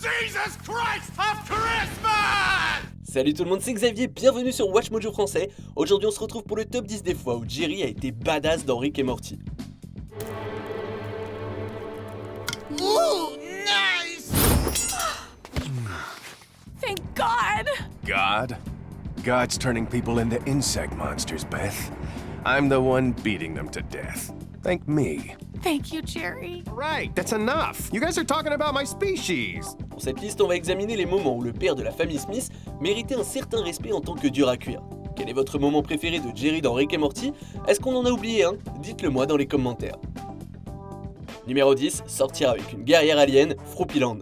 Jesus Christ of Christmas! Salut tout le monde, c'est Xavier, bienvenue sur Watch Mojo français. Aujourd'hui on se retrouve pour le top 10 des fois où Jerry a été badass dans Rick et Morty. Ooh, nice! Thank God! God? God's turning people into insect monsters, Beth. I'm the one beating them to death. Thank me. Thank you, Jerry. Right, that's enough. You guys are talking about my species. Pour cette liste, on va examiner les moments où le père de la famille Smith méritait un certain respect en tant que dur à cuire. Quel est votre moment préféré de Jerry dans Rick et Morty? Est-ce qu'on en a oublié un? Dites-le moi dans les commentaires. Numéro 10, sortir avec une guerrière alien, Froopyland.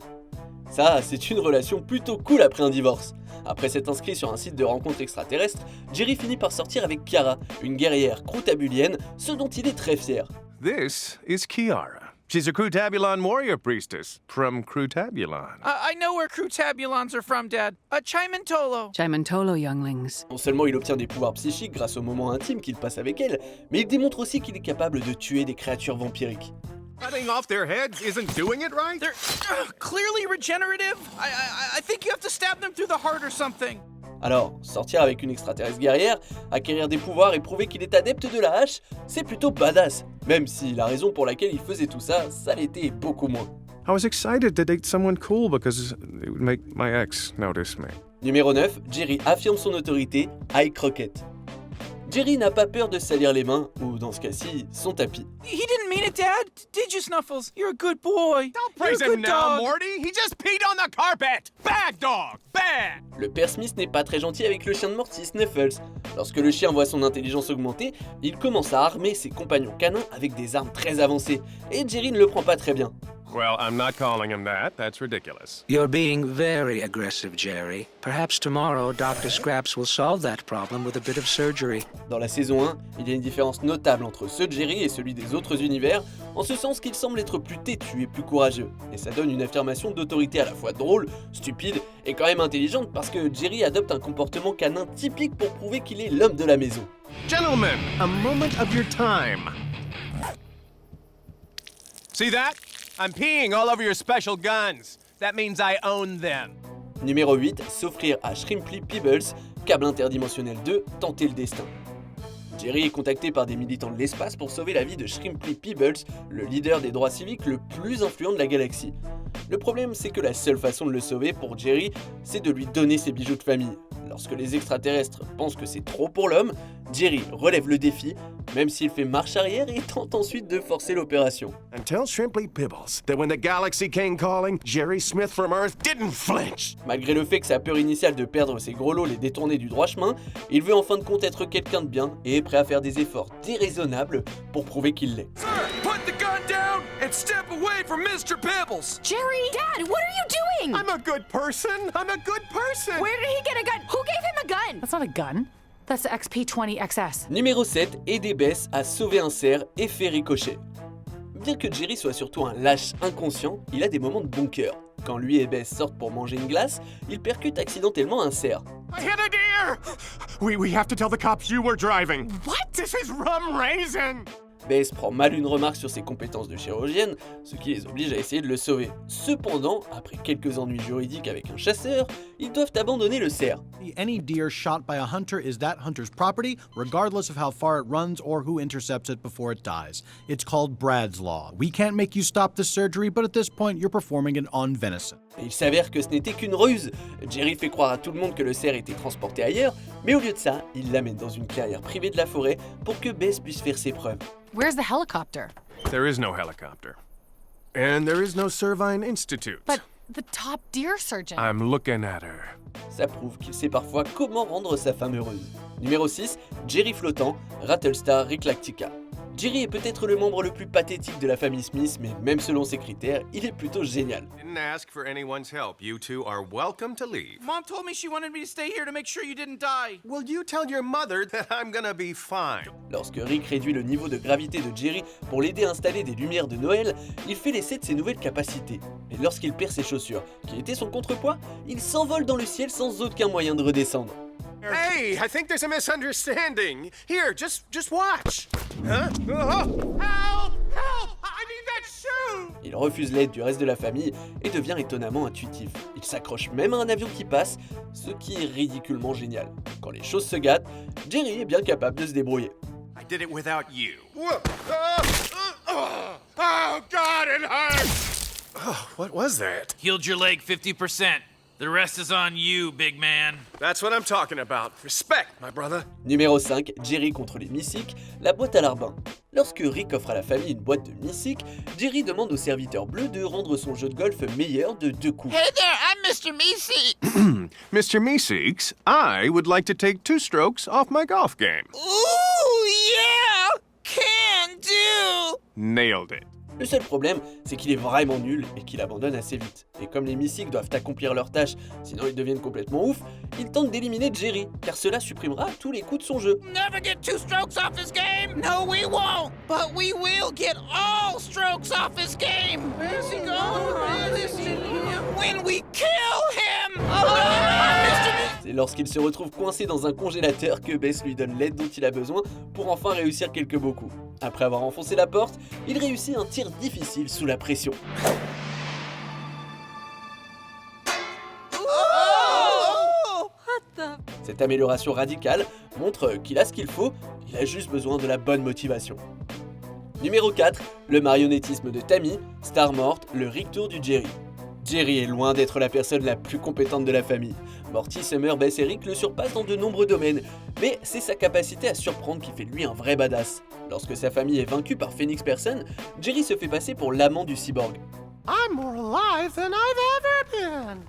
Ça, c'est une relation plutôt cool après un divorce. Après s'être inscrit sur un site de rencontres extraterrestres, Jerry finit par sortir avec Kiara, une guerrière croutabulienne, ce dont il est très fier. This is Kiara. She's a Crutabulon warrior priestess from Crutabulon. I know where Crutabulons are from, Dad. Chimantolo. Chimantolo, younglings. Non seulement il obtient des pouvoirs psychiques grâce aux moments intimes qu'il passe avec elle, mais il démontre aussi qu'il est capable de tuer des créatures vampiriques. Cutting off their heads isn't doing it right? They're clearly regenerative. I think you have to stab them through the heart or something. Alors, sortir avec une extraterrestre guerrière, acquérir des pouvoirs et prouver qu'il est adepte de la hache, c'est plutôt badass. Même si la raison pour laquelle il faisait tout ça, ça l'était beaucoup moins. I was excited to date someone cool because it would make my ex notice me. Numéro 9, Jerry affirme son autorité, Ike Crockett. Jerry n'a pas peur de salir les mains, ou dans ce cas-ci, son tapis. He didn't mean it, Dad. Did you, Snuffles? You're a good boy. Don't praise You're a him good now, dog. Morty! He just peed on the carpet! Bad dog! Bad! Le père Smith n'est pas très gentil avec le chien de Morty, Snuffles. Lorsque le chien voit son intelligence augmenter, il commence à armer ses compagnons canins avec des armes très avancées, et Jerry ne le prend pas très bien. Well, I'm not calling him that. That's ridiculous. You're being very aggressive, Jerry. Perhaps tomorrow Dr. Scraps will solve that problem with a bit of surgery. Dans la saison 1, il y a une différence notable entre ce Jerry et celui des autres univers, en ce sens qu'il semble être plus têtu et plus courageux. Et ça donne une affirmation d'autorité à la fois drôle, stupide et quand même intelligente parce que Jerry adopte un comportement canin typique pour prouver qu'il est l'homme de la maison. Gentlemen, a moment of your time. See that? I'm peeing all over your special guns. That means I own them. Numéro 8, s'offrir à Shrimply Peebles, câble interdimensionnel 2, tenter le destin. Jerry est contacté par des militants de l'espace pour sauver la vie de Shrimply Peebles, le leader des droits civiques le plus influent de la galaxie. Le problème, c'est que la seule façon de le sauver pour Jerry, c'est de lui donner ses bijoux de famille. Lorsque les extraterrestres pensent que c'est trop pour l'homme, Jerry relève le défi, même s'il fait marche arrière et tente ensuite de forcer l'opération. And tell Shrimply Pibbles that when the galaxy came calling, Jerry Smith from Earth didn't flinch. Malgré le fait que sa peur initiale de perdre ses gros lots l'ait détourné du droit chemin, il veut en fin de compte être quelqu'un de bien et est prêt à faire des efforts déraisonnables pour prouver qu'il l'est. Sir, put the gun down and step away from Mr. Pebbles. Jerry! Dad, what are you doing? I'm a good person. I'm a good person. Where did he get a gun? Who gave him a gun? That's not a gun. That's the XP-20XS. Numéro 7, aider Bess à sauver un cerf et fait ricocher. Bien que Jerry soit surtout un lâche inconscient, il a des moments de bon cœur. Quand lui et Bess sortent pour manger une glace, il percute accidentellement un cerf. I hit a deer! We have to tell the cops you were driving. What? This is rum raisin! Bess prend mal une remarque sur ses compétences de chirurgienne, ce qui les oblige à essayer de le sauver. Cependant, après quelques ennuis juridiques avec un chasseur, ils doivent abandonner le cerf. Any deer shot by a hunter is that hunter's property, regardless of how far it runs or who intercepts it before it dies. It's called Brad's Law. We can't make you stop this surgery, but at this point, you're performing it on venison. Et il s'avère que ce n'était qu'une ruse. Jerry fait croire à tout le monde que le cerf était transporté ailleurs, mais au lieu de ça, il l'amène dans une clairière privée de la forêt pour que Bess puisse faire ses preuves. Where's the helicopter? There is no helicopter. And there is no Servine Institute. But the top deer surgeon. I'm looking at her. Ça prouve qu'il sait parfois comment rendre sa femme heureuse. Numéro 6, Jerry flottant, Rattlestar Reclactica. Jerry est peut-être le membre le plus pathétique de la famille Smith, mais même selon ses critères, il est plutôt génial. Didn't ask for anyone's help. You two are welcome to leave. Mom told me she wanted me to stay here to make sure you didn't die. Will you tell your mother that I'm gonna be fine? Lorsque Rick réduit le niveau de gravité de Jerry pour l'aider à installer des lumières de Noël, il fait l'essai de ses nouvelles capacités. Mais lorsqu'il perd ses chaussures, qui étaient son contrepoids, il s'envole dans le ciel sans aucun moyen de redescendre. Hey, I think there's a misunderstanding. Here, just watch. Huh? Oh. Help! Help! I need that shoe! Il refuse l'aide du reste de la famille et devient étonnamment intuitif. Il s'accroche même à un avion qui passe, ce qui est ridiculement génial. Quand les choses se gâtent, Jerry est bien capable de se débrouiller. I did it without you. Oh, God, it hurts! Oh, what was that? Healed your leg 50%. The rest is on you, big man. That's what I'm talking about. Respect, my brother. Numéro 5, Jerry contre les Mystiques, la boîte à larbin. Lorsque Rick offre à la famille une boîte de Mystiques, Jerry demande au serviteur bleu de rendre son jeu de golf meilleur de 2 coups. Hey there, I'm Mr. Meeseeks. Mr. Meeseeks, I would like to take 2 strokes off my golf game. Ooh, yeah! Can do! Nailed it. Le seul problème, c'est qu'il est vraiment nul et qu'il abandonne assez vite. Et comme les Mystiques doivent accomplir leur tâche, sinon ils deviennent complètement ouf, il tente d'éliminer Jerry, car cela supprimera tous les coups de son jeu. Never get 2 strokes off his game! No, we won't! But we will get all strokes off his game! Where's he going? When we kill him! C'est lorsqu'il se retrouve coincé dans un congélateur que Bess lui donne l'aide dont il a besoin pour enfin réussir quelques beaux coups. Après avoir enfoncé la porte, il réussit un tir difficile sous la pression. Cette amélioration radicale montre qu'il a ce qu'il faut, il a juste besoin de la bonne motivation. Numéro 4, le marionnettisme de Tammy, star morte, le Rick Tour du Jerry. Jerry est loin d'être la personne la plus compétente de la famille. Morty, Summer, Bess et Rick le surpassent dans de nombreux domaines, mais c'est sa capacité à surprendre qui fait de lui un vrai badass. Lorsque sa famille est vaincue par Phoenix Person, Jerry se fait passer pour l'amant du cyborg. I'm more alive than I've ever been.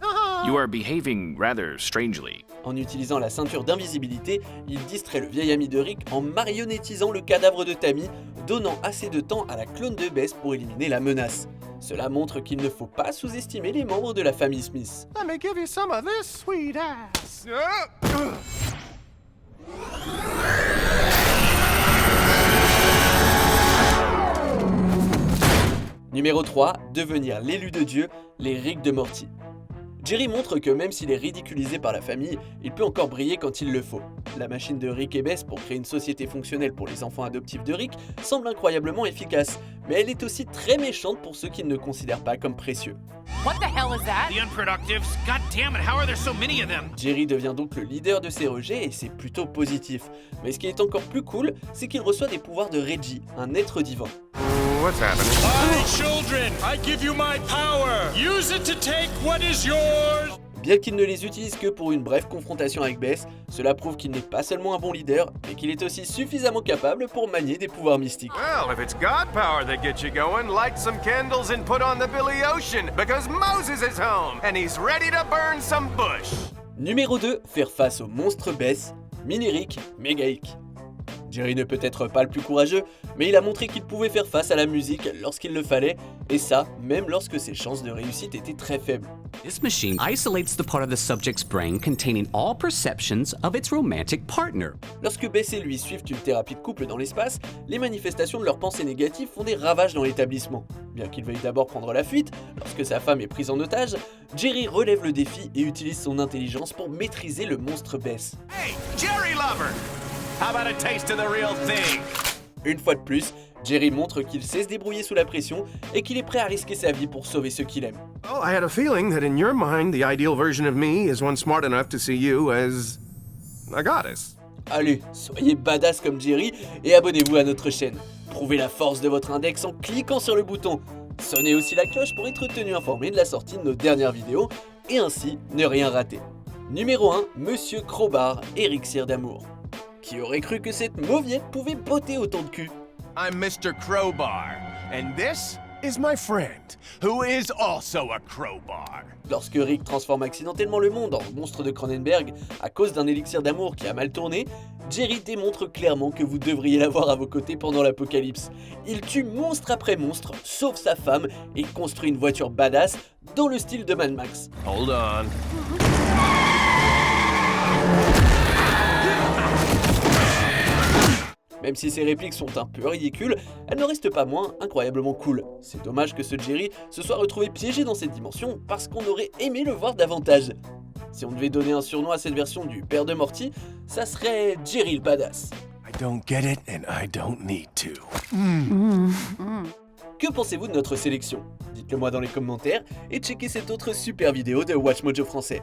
You are behaving rather strangely. En utilisant la ceinture d'invisibilité, il distrait le vieil ami de Rick en marionnettisant le cadavre de Tammy, donnant assez de temps à la clone de Bess pour éliminer la menace. Cela montre qu'il ne faut pas sous-estimer les membres de la famille Smith. Let me give you some of this sweet ass. Numéro 3, devenir l'élu de Dieu, les Rick de Morty. Jerry montre que même s'il est ridiculisé par la famille, il peut encore briller quand il le faut. La machine de Rick et Bess pour créer une société fonctionnelle pour les enfants adoptifs de Rick semble incroyablement efficace, mais elle est aussi très méchante pour ceux qui ne le considèrent pas comme précieux. What the hell is that? The unproductives. God damn it, how are there so many of them? Jerry devient donc le leader de ces rejets et c'est plutôt positif. Mais ce qui est encore plus cool, c'est qu'il reçoit des pouvoirs de Reggie, un être divin. What's happening? My children, I give you my power. Use it to take what is yours. Bien qu'il ne les utilise que pour une brève confrontation avec Bess, cela prouve qu'il n'est pas seulement un bon leader, mais qu'il est aussi suffisamment capable pour manier des pouvoirs mystiques. Well, if it's God power that gets you going, light some candles and put on the Billy Ocean, because Moses is home, and he's ready to burn some bush. Numéro 2, faire face au monstre Bess, Mini Rick, Mégaïque. Jerry ne peut être pas le plus courageux, mais il a montré qu'il pouvait faire face à la musique lorsqu'il le fallait, et ça, même lorsque ses chances de réussite étaient très faibles. This machine isolates the part of the subject's brain containing all perceptions of its romantic partner. Lorsque Bess et lui suivent une thérapie de couple dans l'espace, les manifestations de leurs pensées négatives font des ravages dans l'établissement. Bien qu'il veuille d'abord prendre la fuite, lorsque sa femme est prise en otage, Jerry relève le défi et utilise son intelligence pour maîtriser le monstre Bess. Hey, Jerry Lover! How about a taste of the real thing? Une fois de plus, Jerry montre qu'il sait se débrouiller sous la pression et qu'il est prêt à risquer sa vie pour sauver ceux qu'il aime. Well, I had a feeling that in your mind, the ideal version of me is one smart enough to see you as a goddess. Allez, soyez badass comme Jerry et abonnez-vous à notre chaîne. Prouvez la force de votre index en cliquant sur le bouton. Sonnez aussi la cloche pour être tenu informé de la sortie de nos dernières vidéos et ainsi ne rien rater. Numéro 1, Monsieur Crowbar, Élixir d'amour. Qui aurait cru que cette mauviette pouvait botter autant de cul? I'm Mr. Crowbar, and this is my friend, who is also a crowbar. Lorsque Rick transforme accidentellement le monde en monstre de Cronenberg à cause d'un élixir d'amour qui a mal tourné, Jerry démontre clairement que vous devriez l'avoir à vos côtés pendant l'apocalypse. Il tue monstre après monstre, sauve sa femme et construit une voiture badass dans le style de Mad Max. Hold on. Même si ses répliques sont un peu ridicules, elles ne restent pas moins incroyablement cool. C'est dommage que ce Jerry se soit retrouvé piégé dans cette dimension parce qu'on aurait aimé le voir davantage. Si on devait donner un surnom à cette version du père de Morty, ça serait Jerry le badass. I don't get it and I don't need to. Que pensez-vous de notre sélection? Dites-le moi dans les commentaires et checkez cette autre super vidéo de WatchMojo français.